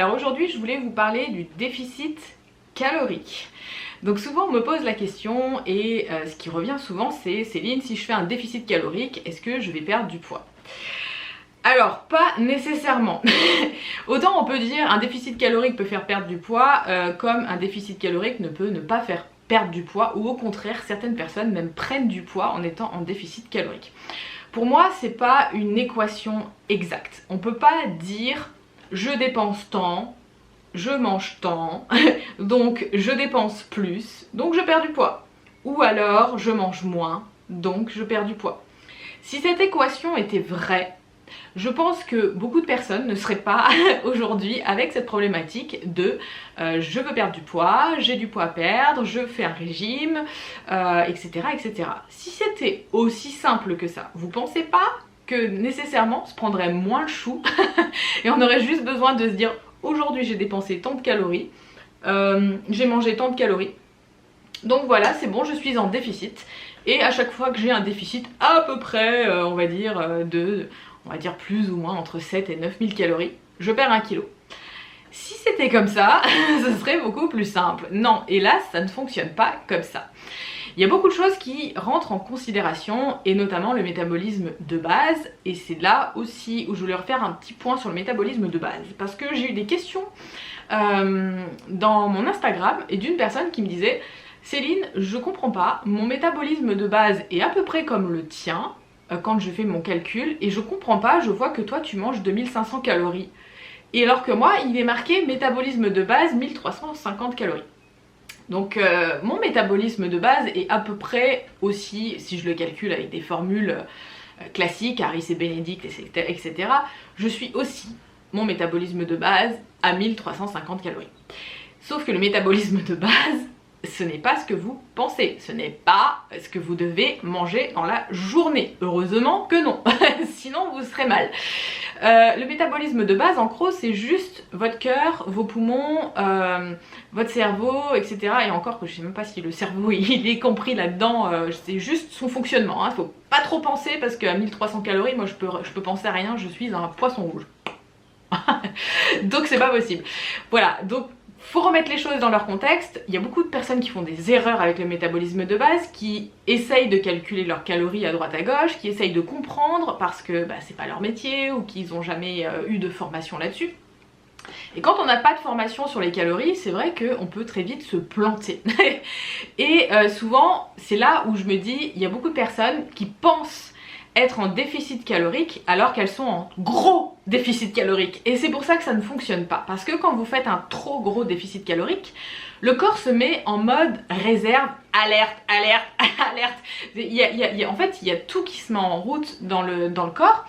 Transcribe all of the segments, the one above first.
Alors aujourd'hui je voulais vous parler du déficit calorique. Donc souvent on me pose la question et ce qui revient souvent c'est Céline, si je fais un déficit calorique, est-ce que je vais perdre du poids? Alors pas nécessairement. Autant on peut dire un déficit calorique peut faire perdre du poids comme un déficit calorique ne peut ne pas faire perdre du poids, ou au contraire certaines personnes même prennent du poids en étant en déficit calorique. Pour moi c'est pas une équation exacte. On peut pas dire je dépense tant, je mange tant, donc je dépense plus, donc je perds du poids. Ou alors je mange moins, donc je perds du poids. Si cette équation était vraie, je pense que beaucoup de personnes ne seraient pas aujourd'hui avec cette problématique de je veux perdre du poids, j'ai du poids à perdre, je fais un régime, etc., etc. Si c'était aussi simple que ça, vous pensez pas que nécessairement on se prendrait moins le chou et on aurait juste besoin de se dire aujourd'hui j'ai dépensé tant de calories, j'ai mangé tant de calories, donc voilà c'est bon, je suis en déficit. Et à chaque fois que j'ai un déficit à peu près on va dire plus ou moins entre 7 et 9000 calories, je perds 1 kg. Si c'était comme ça, ce serait beaucoup plus simple. Non, hélas, ça ne fonctionne pas comme ça. Il y a beaucoup de choses qui rentrent en considération, et notamment le métabolisme de base, et c'est là aussi où je voulais refaire un petit point sur le métabolisme de base, parce que j'ai eu des questions dans mon Instagram, et d'une personne qui me disait « Céline, je comprends pas, mon métabolisme de base est à peu près comme le tien, quand je fais mon calcul, et je comprends pas, je vois que toi tu manges 2500 calories. Et alors que moi, il est marqué métabolisme de base 1350 calories. Donc mon métabolisme de base est à peu près aussi, si je le calcule avec des formules classiques, Harris et Bénédicte, etc., je suis aussi mon métabolisme de base à 1350 calories. Sauf que le métabolisme de base, ce n'est pas ce que vous pensez, ce n'est pas ce que vous devez manger dans la journée. Heureusement que non, sinon vous serez mal. Le métabolisme de base, en gros, c'est juste votre cœur, vos poumons, votre cerveau, etc. Et encore que je sais même pas si le cerveau il est compris là-dedans, c'est juste son fonctionnement. Hein. Faut pas trop penser parce qu'à 1300 calories, moi je peux penser à rien, je suis un poisson rouge. Donc c'est pas possible. Voilà, donc faut remettre les choses dans leur contexte. Il y a beaucoup de personnes qui font des erreurs avec le métabolisme de base, qui essayent de calculer leurs calories à droite à gauche, qui essayent de comprendre parce que c'est pas leur métier ou qu'ils n'ont jamais eu de formation là-dessus. Et quand on n'a pas de formation sur les calories, c'est vrai qu'on peut très vite se planter. Et souvent, c'est là où je me dis, il y a beaucoup de personnes qui pensent être en déficit calorique alors qu'elles sont en gros déficit calorique, et c'est pour ça que ça ne fonctionne pas, parce que quand vous faites un trop gros déficit calorique, le corps se met en mode réserve, alerte, alerte, alerte. En fait il y a tout qui se met en route dans le corps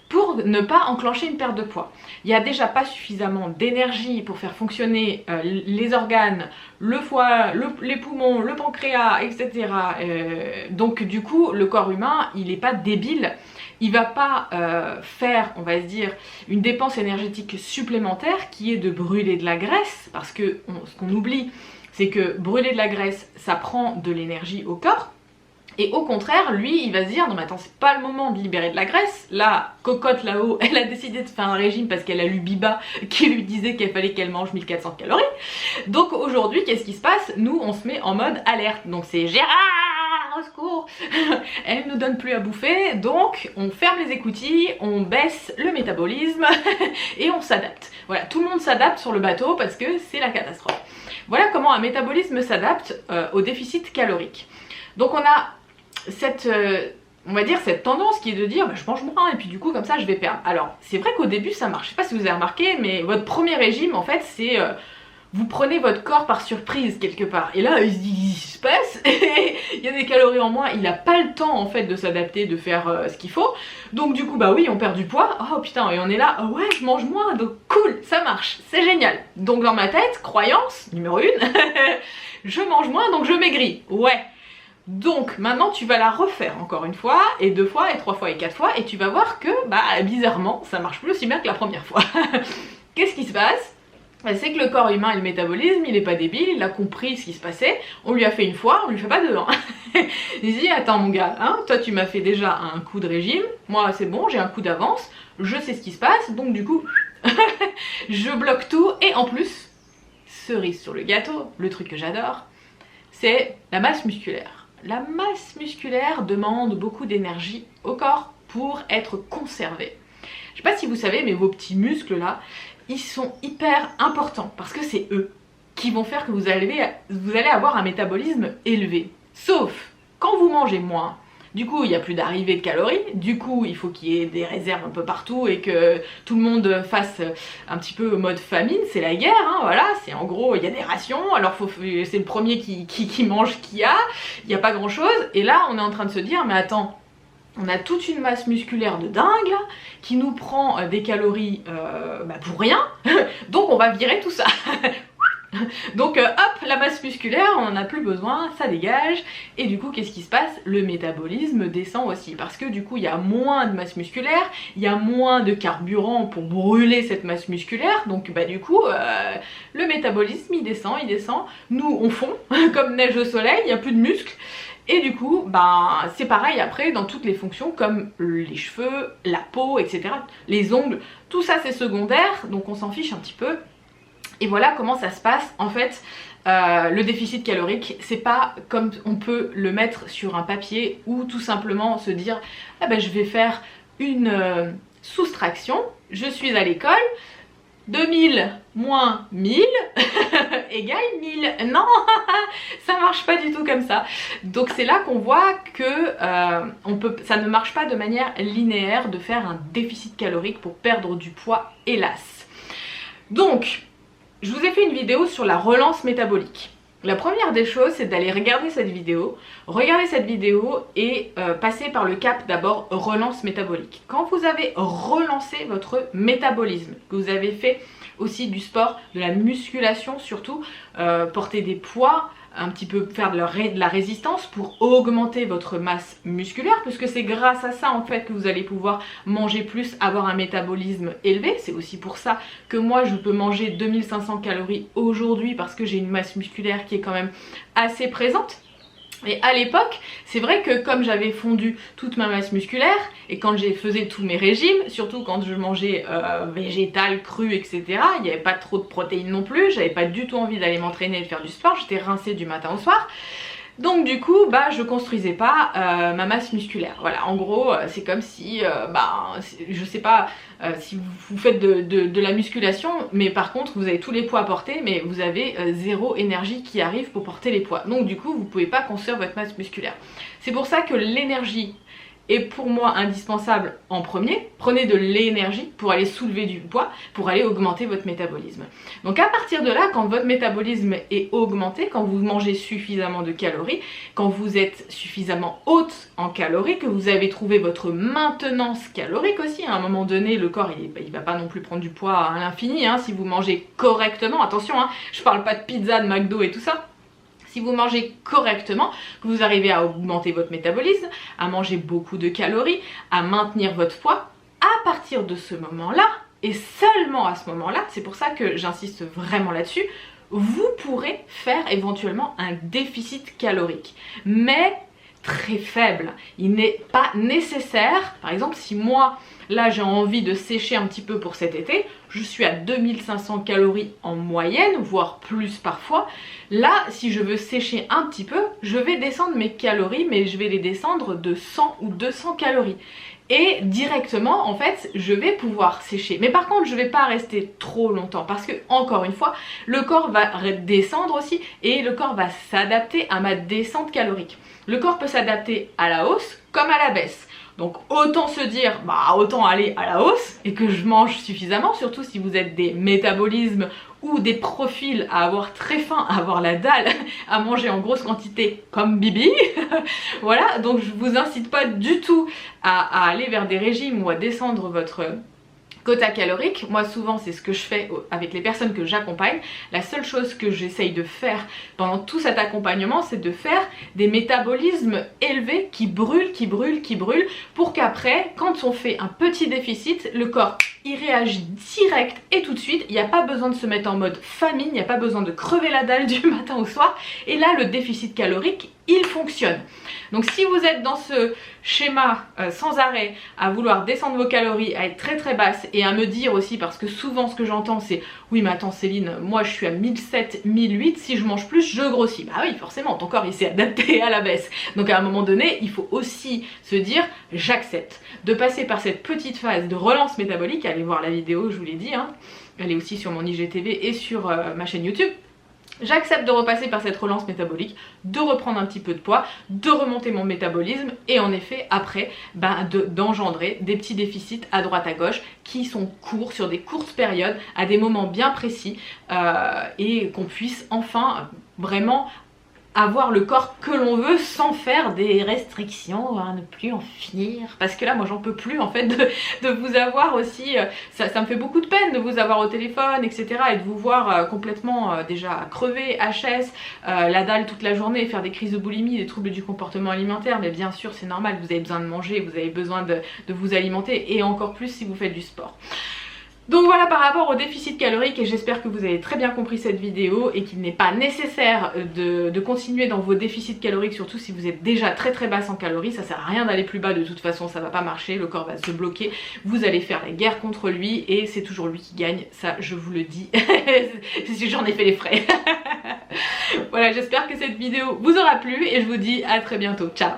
pour ne pas enclencher une perte de poids. Il n'y a déjà pas suffisamment d'énergie pour faire fonctionner les organes, le foie, les poumons, le pancréas, etc. Donc du coup, le corps humain, il n'est pas débile. Il va pas faire, on va se dire, une dépense énergétique supplémentaire qui est de brûler de la graisse, parce que ce qu'on oublie, c'est que brûler de la graisse, ça prend de l'énergie au corps. Et au contraire, lui, il va se dire, non mais attends, c'est pas le moment de libérer de la graisse. La cocotte là-haut, elle a décidé de faire un régime parce qu'elle a lu Biba qui lui disait qu'il fallait qu'elle mange 1400 calories. Donc aujourd'hui, qu'est-ce qui se passe? Nous, on se met en mode alerte. Donc c'est Gérard, au secours. Elle nous donne plus à bouffer, donc on ferme les écoutilles, on baisse le métabolisme et on s'adapte. Voilà, tout le monde s'adapte sur le bateau parce que c'est la catastrophe. Voilà comment un métabolisme s'adapte au déficit calorique. Donc on a on va dire cette tendance qui est de dire je mange moins et puis du coup comme ça je vais perdre. Alors c'est vrai qu'au début ça marche, je sais pas si vous avez remarqué, mais votre premier régime en fait c'est vous prenez votre corps par surprise quelque part, et là il se dit ce qui se passe, il y a des calories en moins, il a pas le temps en fait de s'adapter, de faire ce qu'il faut, donc du coup bah oui on perd du poids, oh putain, et on est là, oh ouais je mange moins, donc cool, ça marche, c'est génial. Donc dans ma tête, croyance numéro 1, je mange moins donc je maigris, ouais. Donc maintenant tu vas la refaire encore une fois, et 2 fois, et 3 fois, et 4 fois, et tu vas voir que bizarrement ça marche plus aussi bien que la première fois. Qu'est-ce qui se passe? C'est que le corps humain et le métabolisme, il est pas débile, il a compris ce qui se passait, on lui a fait une fois, on lui fait pas deux. Hein. Il dit attends mon gars, hein, toi tu m'as fait déjà un coup de régime, moi c'est bon, j'ai un coup d'avance, je sais ce qui se passe, donc du coup Je bloque tout et en plus, cerise sur le gâteau, le truc que j'adore, c'est la masse musculaire. La masse musculaire demande beaucoup d'énergie au corps pour être conservée. Je sais pas si vous savez, mais vos petits muscles là, ils sont hyper importants parce que c'est eux qui vont faire que vous allez avoir un métabolisme élevé. Sauf quand vous mangez moins. Du coup, il n'y a plus d'arrivée de calories, du coup, il faut qu'il y ait des réserves un peu partout et que tout le monde fasse un petit peu mode famine, c'est la guerre, hein, voilà, c'est en gros, il y a des rations, alors c'est le premier qui mange qu'il y a, il n'y a pas grand chose, et là, on est en train de se dire, mais attends, on a toute une masse musculaire de dingue là, qui nous prend des calories pour rien, donc on va virer tout ça. Donc hop, la masse musculaire, on n'en a plus besoin, ça dégage. Et du coup, qu'est-ce qui se passe? Le métabolisme descend aussi. Parce que du coup, il y a moins de masse musculaire, il y a moins de carburant pour brûler cette masse musculaire. Donc du coup, le métabolisme, il descend. Nous, on fond, comme neige au soleil, il n'y a plus de muscles. Et du coup, c'est pareil après dans toutes les fonctions comme les cheveux, la peau, etc. Les ongles, tout ça c'est secondaire, donc on s'en fiche un petit peu. Et voilà comment ça se passe en fait. Le déficit calorique, c'est pas comme on peut le mettre sur un papier ou tout simplement se dire je vais faire une soustraction, je suis à l'école, 2000 moins 1000 égale 1000. Non, ça marche pas du tout comme ça. Donc c'est là qu'on voit que ça ne marche pas de manière linéaire de faire un déficit calorique pour perdre du poids, hélas. Donc, je vous ai fait une vidéo sur la relance métabolique. La première des choses, c'est d'aller regarder cette vidéo et passer par le cap d'abord relance métabolique. Quand vous avez relancé votre métabolisme, que vous avez fait aussi du sport, de la musculation surtout, porter des poids, un petit peu faire de la résistance pour augmenter votre masse musculaire, puisque c'est grâce à ça en fait que vous allez pouvoir manger plus, avoir un métabolisme élevé. C'est aussi pour ça que moi je peux manger 2500 calories aujourd'hui parce que j'ai une masse musculaire qui est quand même assez présente. Et à l'époque, c'est vrai que comme j'avais fondu toute ma masse musculaire et quand je faisais tous mes régimes, surtout quand je mangeais végétal, cru, etc., il n'y avait pas trop de protéines non plus, j'avais pas du tout envie d'aller m'entraîner et de faire du sport, j'étais rincée du matin au soir. Donc du coup, je construisais pas ma masse musculaire. Voilà, en gros, c'est comme si, je sais pas si vous faites de la musculation, mais par contre, vous avez tous les poids à porter, mais vous avez zéro énergie qui arrive pour porter les poids. Donc du coup, vous pouvez pas construire votre masse musculaire. C'est pour ça que l'énergie est pour moi indispensable en premier. Prenez de l'énergie pour aller soulever du poids, pour aller augmenter votre métabolisme. Donc à partir de là, quand votre métabolisme est augmenté, quand vous mangez suffisamment de calories, quand vous êtes suffisamment haute en calories, que vous avez trouvé votre maintenance calorique aussi, à un moment donné, le corps il va pas non plus prendre du poids à l'infini, hein, si vous mangez correctement, attention, hein, je parle pas de pizza, de McDo et tout ça. Si vous mangez correctement, que vous arrivez à augmenter votre métabolisme, à manger beaucoup de calories, à maintenir votre poids, à partir de ce moment-là, et seulement à ce moment-là, c'est pour ça que j'insiste vraiment là-dessus, vous pourrez faire éventuellement un déficit calorique. Mais très faible. Il n'est pas nécessaire, par exemple si moi là j'ai envie de sécher un petit peu pour cet été, je suis à 2500 calories en moyenne, voire plus parfois. Là si je veux sécher un petit peu, je vais descendre mes calories, mais je vais les descendre de 100 ou 200 calories. Et directement en fait je vais pouvoir sécher, mais par contre je vais pas rester trop longtemps parce que encore une fois le corps va descendre aussi et le corps va s'adapter à ma descente calorique. Le corps peut s'adapter à la hausse comme à la baisse. Donc autant se dire, autant aller à la hausse et que je mange suffisamment, surtout si vous êtes des métabolismes ou des profils à avoir très faim, à avoir la dalle, à manger en grosse quantité comme Bibi. Voilà, donc je vous incite pas du tout à aller vers des régimes ou à descendre votre quota calorique. Moi souvent c'est ce que je fais avec les personnes que j'accompagne. La seule chose que j'essaye de faire pendant tout cet accompagnement, c'est de faire des métabolismes élevés qui brûlent, pour qu'après, quand on fait un petit déficit, le corps il réagit direct et tout de suite. Il n'y a pas besoin de se mettre en mode famine, il n'y a pas besoin de crever la dalle du matin au soir. Et là le déficit calorique il fonctionne. Donc si vous êtes dans ce schéma sans arrêt à vouloir descendre vos calories, à être très très basse et à me dire aussi, parce que souvent ce que j'entends c'est oui mais attends Céline, moi je suis à 1007, 1008, si je mange plus je grossis. Bah oui forcément, ton corps il s'est adapté à la baisse. Donc à un moment donné il faut aussi se dire j'accepte de passer par cette petite phase de relance métabolique. Allez voir la vidéo, je vous l'ai dit, hein. Elle est aussi sur mon IGTV et sur ma chaîne YouTube. J'accepte de repasser par cette relance métabolique, de reprendre un petit peu de poids, de remonter mon métabolisme et en effet après d'engendrer des petits déficits à droite à gauche qui sont courts sur des courtes périodes à des moments bien précis et qu'on puisse enfin vraiment avoir le corps que l'on veut sans faire des restrictions, à ne plus en finir. Parce que là, moi, j'en peux plus en fait de vous avoir aussi. Ça me fait beaucoup de peine de vous avoir au téléphone, etc. Et de vous voir complètement déjà crever, HS, la dalle toute la journée, faire des crises de boulimie, des troubles du comportement alimentaire. Mais bien sûr, c'est normal, vous avez besoin de manger, vous avez besoin de vous alimenter et encore plus si vous faites du sport. Donc voilà par rapport au déficit calorique, et j'espère que vous avez très bien compris cette vidéo et qu'il n'est pas nécessaire de continuer dans vos déficits caloriques, surtout si vous êtes déjà très très basse en calories. Ça sert à rien d'aller plus bas, de toute façon ça va pas marcher, le corps va se bloquer, vous allez faire la guerre contre lui et c'est toujours lui qui gagne, ça je vous le dis, j'en ai fait les frais. Voilà, j'espère que cette vidéo vous aura plu et je vous dis à très bientôt, ciao.